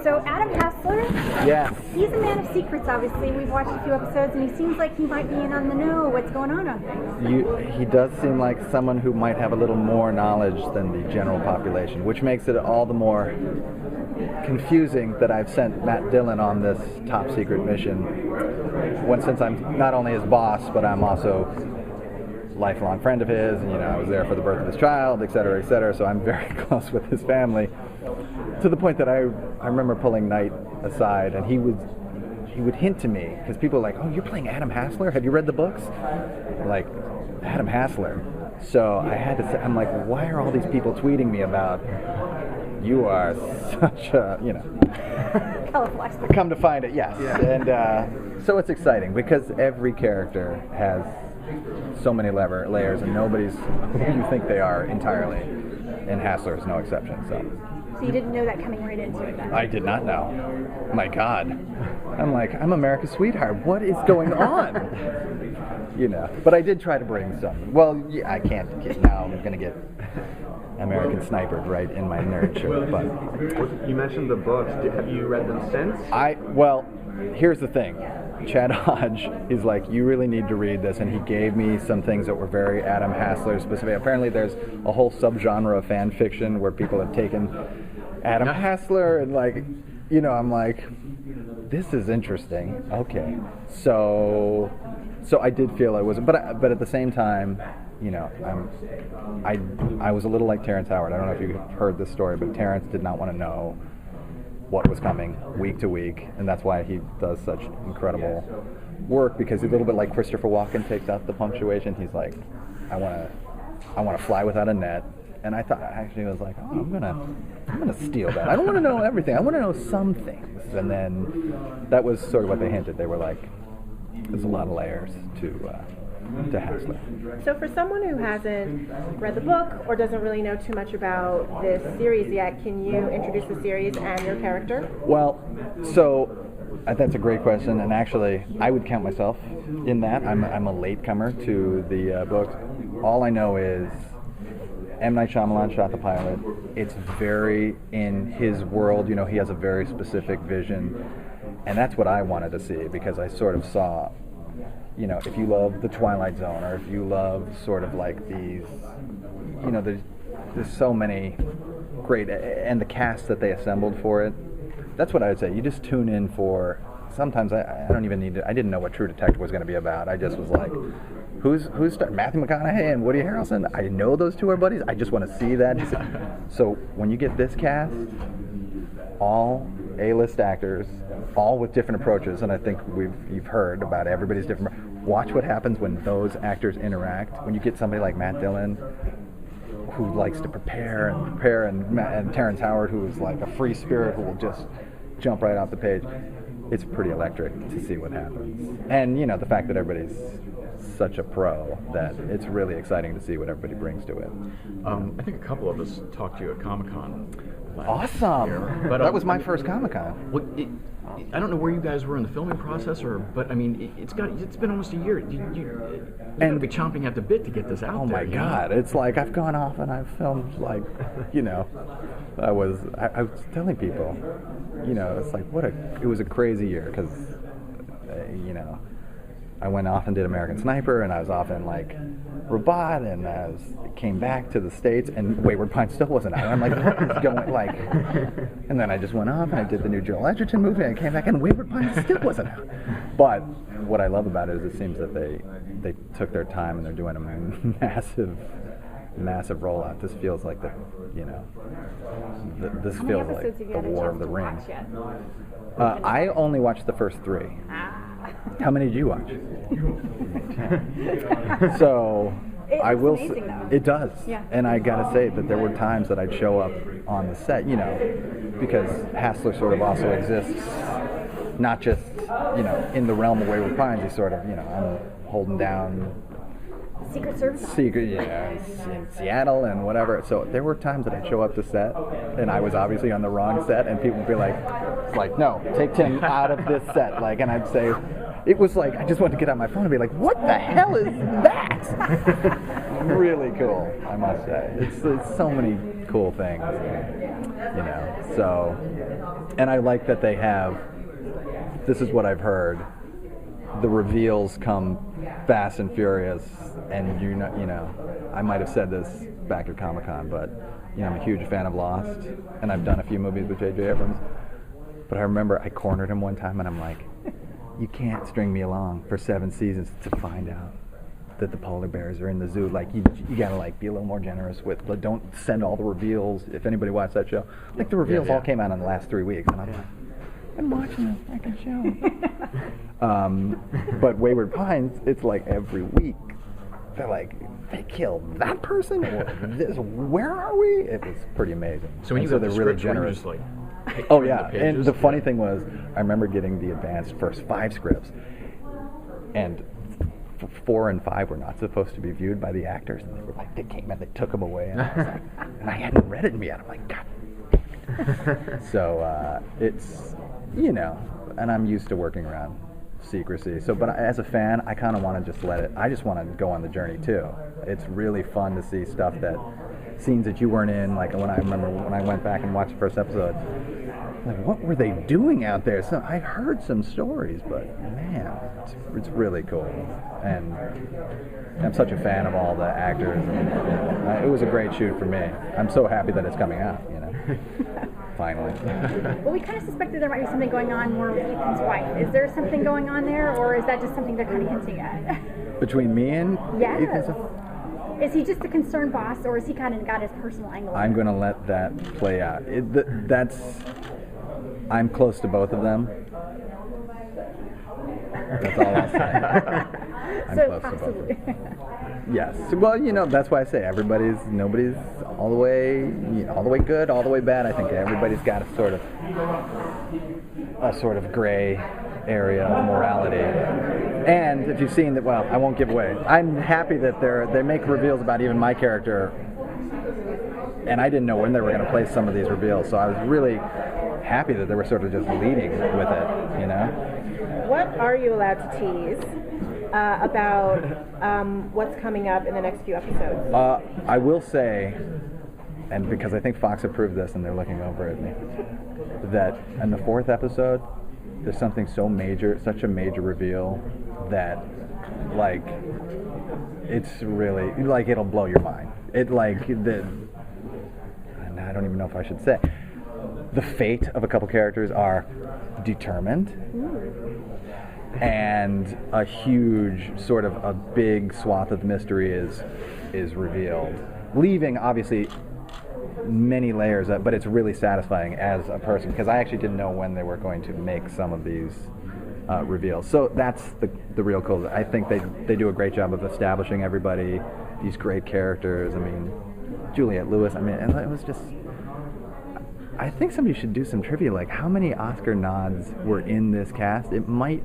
So Adam Hassler, Yes. he's a man of secrets, obviously. We've watched a few episodes, and he seems like he might be in on the know what's going on things. He does seem like someone who might have a little more knowledge than the general population, which makes it all the more confusing that I've sent Matt Dillon on this top secret mission, since I'm not only his boss, but I'm also a lifelong friend of his, and I was there for the birth of his child, et cetera, so I'm very close with his family, to the point that I remember pulling Knight aside, and he would hint to me, because people are like, oh, you're playing Adam Hassler? Have you read the books? I'm like, Adam Hassler. So I had to say, I'm like, why are all these people tweeting me about, you are such a, Colorful expert. Come to find it, yes. Yeah. And so it's exciting, because every character has so many layers, and nobody's who you think they are entirely, and Hassler is no exception. So you didn't know that coming right into it then? I did not know. My God. I'm America's sweetheart. What is going on? But I did try to bring some. Well, yeah, I can't get now. I'm going to get American Snipered right in my nerd shirt. But you mentioned the books. Have you read them since? Well, here's the thing. Chad Hodge is like, you really need to read this, and he gave me some things that were very Adam Hassler specific. Apparently there's a whole subgenre of fan fiction where people have taken Adam Hassler and I'm like, this is interesting. Okay. So I did feel I was, but at the same time, I was a little like Terrence Howard. I don't know if you've heard this story, but Terrence did not want to know what was coming week to week, and that's why he does such incredible work, because he's a little bit like Christopher Walken takes out the punctuation. He's like, I want to fly without a net. And I was like, oh, I'm gonna steal that. I don't want to know everything. I want to know some things. And then that was sort of what they hinted. They were like, there's a lot of layers to Hassler. So for someone who hasn't read the book or doesn't really know too much about this series yet, can you introduce the series and your character? Well, so that's a great question, and actually I would count myself in that. I'm a latecomer to the book. All I know is M. Night Shyamalan shot the pilot. It's very in his world. He has a very specific vision, and that's what I wanted to see, because I sort of saw, if you love The Twilight Zone, or if you love sort of like these, there's so many great, and the cast that they assembled for it, that's what I would say. You just tune in for, sometimes I don't even need to, I didn't know what True Detective was going to be about. I just was like, who's Matthew McConaughey and Woody Harrelson? I know those two are buddies. I just want to see that. So when you get this cast, all A-list actors, all with different approaches, and I think you've heard about everybody's different. Watch what happens when those actors interact. When you get somebody like Matt Dillon, who likes to prepare, and Terrence Howard, who is like a free spirit who will just jump right off the page. It's pretty electric to see what happens. And the fact that everybody's such a pro, that it's really exciting to see what everybody brings to it. I think a couple of us talked to you at Comic-Con last year. Awesome! But that was my first Comic-Con. Well, I don't know where you guys were in the filming process, but I mean, it's been almost a year. You gotta be chomping at the bit to get this out there. Oh my God! It's like I've gone off and I've filmed I was telling people, it's like it was a crazy year, because I went off and did American Sniper, and I was off in Robot, and came back to the States, and Wayward Pines still wasn't out. I'm like, what is going and then I just went off and I did the new Joel Edgerton movie, and I came back and Wayward Pines still wasn't out. But what I love about it is it seems that they took their time, and they're doing a massive rollout. This feels like this feels like the War of the Ring. I only watched the first 3. How many did you watch? So I will. Amazing, though. It does. Yeah. And I gotta say that there were times that I'd show up on the set, because Hassler sort of also exists, not just in the realm of Wayward Pines. He's sort of I'm holding down Secret Service. In Seattle and whatever. So there were times that I'd show up to set, and I was obviously on the wrong set, and people would be like, no, take Tim out of this set. And I'd say, it was like, I just wanted to get on my phone and be like, what the hell is that? really cool, I must say. It's so many cool things, so, and I like that they have, this is what I've heard, the reveals come fast and furious, and I might have said this back at Comic-Con, but I'm a huge fan of Lost, and I've done a few movies with J.J. Abrams, but I remember I cornered him one time, and I'm like, you can't string me along for 7 seasons to find out that the polar bears are in the zoo. Like, you gotta be a little more generous with, don't send all the reveals. If anybody watched that show, the reveals all came out in the last 3 weeks, and I'm like, I'm watching a fucking show. But Wayward Pines, it's like every week. They're like, they killed that person? Or this? Where are we? It was pretty amazing. So when you so got they're the really scripts, were you generous. just Oh yeah, and the funny thing was, I remember getting the advanced first 5 scripts, and 4 and 5 were not supposed to be viewed by the actors. And they came and they took them away, and I was like, and I hadn't read it yet. I'm like, God. So it's, and I'm used to working around secrecy. So, but as a fan, I kind of want to just let it. I just want to go on the journey too. It's really fun to see stuff scenes that you weren't in. Like I remember when I went back and watched the first episode. Like, what were they doing out there? So I heard some stories, but man, it's really cool. And I'm such a fan of all the actors. And, it was a great shoot for me. I'm so happy that it's coming out, finally. Well, we kind of suspected there might be something going on more with Ethan's wife. Is there something going on there, or is that just something they're kind of hinting at? Between me and Ethan's? Is he just a concerned boss, or has he kind of got his personal angle? I'm going to let that play out. I'm close to both of them. That's all I'll say. I'm close to both of them. Yes. Well, that's why I say nobody's all the way good, all the way bad. I think everybody's got a sort of gray area of morality. And if you've seen that, well, I won't give away. I'm happy that they make reveals about even my character, and I didn't know when they were going to place some of these reveals, so I was really happy that they were sort of just leading with it, What are you allowed to tease about what's coming up in the next few episodes? I will say, and because I think Fox approved this and they're looking over at me, that in the 4th episode, there's something so major, such a major reveal that, it's really, it'll blow your mind. I don't even know if I should say. The fate of a couple characters are determined, and a huge a big swath of the mystery is revealed, leaving obviously many layers up, but it's really satisfying as a person, because I actually didn't know when they were going to make some of these reveals. So that's the real cool. I think they do a great job of establishing everybody, these great characters. I mean, Juliette Lewis, and it was just, I think somebody should do some trivia, how many Oscar nods were in this cast. It might,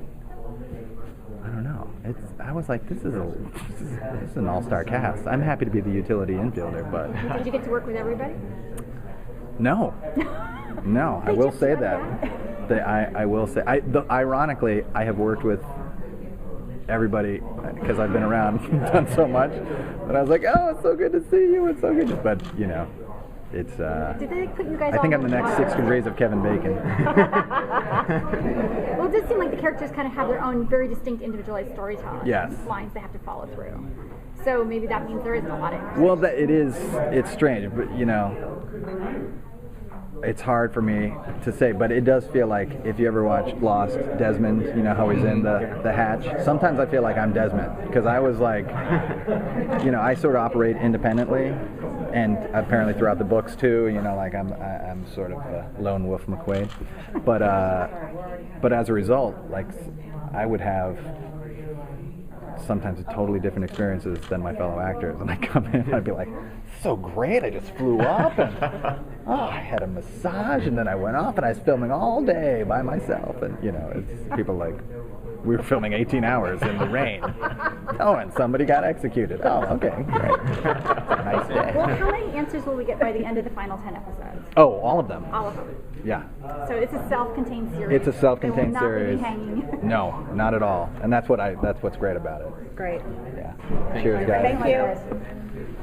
I don't know. I was like, this is an all-star cast. I'm happy to be the utility infielder, but... Did you get to work with everybody? No. No, I will say that. I will say, ironically, I have worked with everybody, because I've been around, done so much, that I was like, oh, it's so good to see you, it's so good. But, it's, Did they put you guys I think I'm the next 6 degrees of Kevin Bacon. Well, it does seem like the characters kind of have their own very distinct individualized storytelling. Yes. Lines they have to follow through. So maybe that means there isn't a lot of Well, it's strange, but, it's hard for me to say, but it does feel like, if you ever watched Lost, Desmond, how he's in the hatch, sometimes I feel like I'm Desmond, because I was like, I sort of operate independently, and apparently throughout the books too, I'm sort of a lone wolf McQuaid, but as a result, I would have sometimes totally different experiences than my fellow actors, and I come in, I'd be like, so great, I just flew up, and I had a massage, and then I went off, and I was filming all day by myself, and it's people like, We were filming 18 hours in the rain. Oh, and somebody got executed. Oh, okay, great. Nice day. Well, how many answers will we get by the end of the final 10 episodes? Oh, all of them. All of them. Yeah. So it's a self-contained series. It's a self-contained They will not series. Be hanging. No, not at all. And that's what's great about it. Great. Yeah. Cheers, guys. Thank you.